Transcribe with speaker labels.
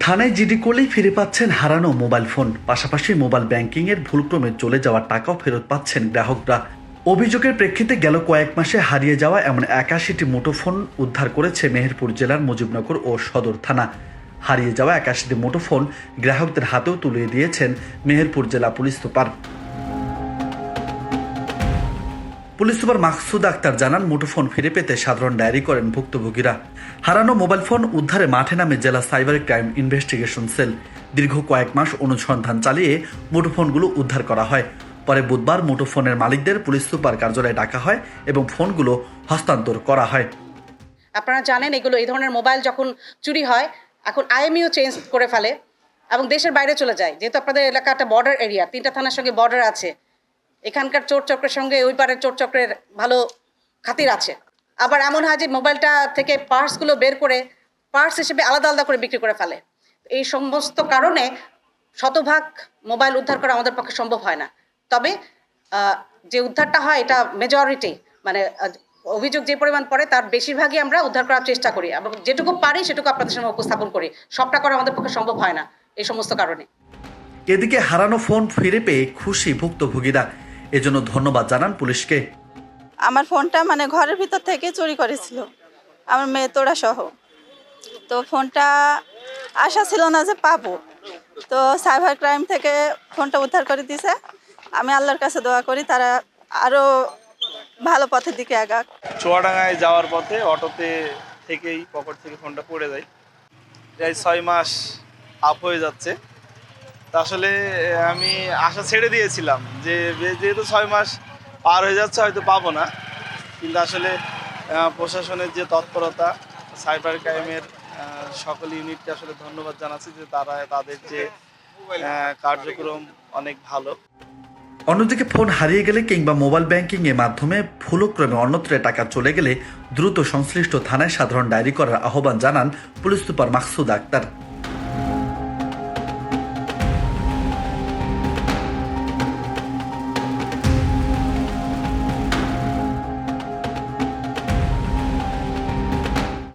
Speaker 1: থানায় জিডি করলেই ফিরে পাচ্ছেন হারানো মোবাইল ফোন, পাশাপাশি মোবাইল ব্যাংকিংয়ের ভুলক্রমে চলে যাওয়া টাকাও ফেরত পাচ্ছেন গ্রাহকরা। অভিযোগের প্রেক্ষিতে গেল কয়েক মাসে হারিয়ে যাওয়া এমন ৮১টি মুঠোফোন উদ্ধার করেছে মেহেরপুর জেলার মুজিবনগর ও সদর থানা। হারিয়ে যাওয়া ৮১টি মুঠোফোন গ্রাহকদের হাতেও তুলে দিয়েছেন মেহেরপুর জেলা police super. Police super Maksud Akhtar জানান, মুঠোফোন ফিরে পেতে সাধারণ ডায়েরি করেন ভুক্তভোগীরা। হারানো মোবাইল ফোন উদ্ধারে মাঠে নামে জেলা সাইবার ক্রাইম ইনভেস্টিগেশন সেল। দীর্ঘ কয়েক মাস অনুসন্ধান চালিয়ে মুঠোফোনগুলো উদ্ধার করা হয়। পরে বুধবার মুঠোফোনের মালিকদের পুলিশ সুপার কার্যালয়ে ডাকা হয় এবং ফোনগুলো হস্তান্তর করা হয়।
Speaker 2: আপনারা জানেন, এই ধরনের মোবাইল যখন চুরি হয়, এখন আইএমইও চেঞ্জ করে ফেলে এবং দেশের বাইরে চলে যায়। যেহেতু আপনাদের এলাকা একটা বর্ডার এরিয়া, 3টা থানার সঙ্গে বর্ডার আছে, এখানকার চোর চক্রের সঙ্গে ওই পারের চোর চক্রের ভালো খাতির আছে। আবার এমন হয় যে মোবাইলটা থেকে পার্টসগুলো বের করে পার্টস হিসেবে আলাদা আলাদা করে বিক্রি করে ফেলে। এই সমস্ত কারণে শতভাগ মোবাইল উদ্ধার করা আমাদের পক্ষে সম্ভব হয় না। তবে যে উদ্ধারটা হয় এটা মেজরিটি, মানে অভিযোগ যে পরিমাণ পড়ে তার বেশিরভাগই আমরা উদ্ধার করার চেষ্টা করি এবং যেটুকু পারি সেটুকু আপনাদের সামনে উপস্থাপন করি। সবটা করা আমাদের পক্ষে সম্ভব হয় না এই সমস্ত কারণে।
Speaker 1: এদিকে হারানো ফোন ফিরে পেয়ে খুশি ভুক্তভোগীরা, এজন্য ধন্যবাদ জানান পুলিশকে।
Speaker 3: আমার ফোনটা ঘরের ভিতর থেকে চুরি করেছিল আমার মেয়ে তোড়া সহ। তো ফোনটা আশা ছিল না যে পাবো, তো সাইবার ক্রাইম থেকে ফোনটা উদ্ধার করে দিয়েছে। আমি আল্লাহর কাছে দোয়া করি তারা আরো ভালো পথের দিকে আগাক।
Speaker 4: চুয়াডাঙ্গায় যাওয়ার পথে অটোতে থেকেই পকেট থেকে ফোনটা পড়ে যায়। প্রায় 6 মাস আপ হয়ে যাচ্ছে। তা আসলে আমি আশা ছেড়ে দিয়েছিলাম যে যেহেতু 6 মাস পার হয়ে যাচ্ছে হয়তো পাবো না, কিন্তু আসলে প্রশাসনের যে তৎপরতা, সাইবার ক্রাইমের সকল ইউনিটকে আসলে ধন্যবাদ জানাচ্ছি যে তাদের যে কার্যক্রম অনেক ভালো।
Speaker 1: অন্যদিকে ফোন হারিয়ে গেলে কিংবা মোবাইল ব্যাংকিং এর মাধ্যমে ভুলক্রমে অন্যত্র টাকা চলে গেলে দ্রুত সংশ্লিষ্ট থানায় সাধারণ ডায়েরি করার আহ্বান জানান পুলিশ সুপার মাকসুদ আক্তার।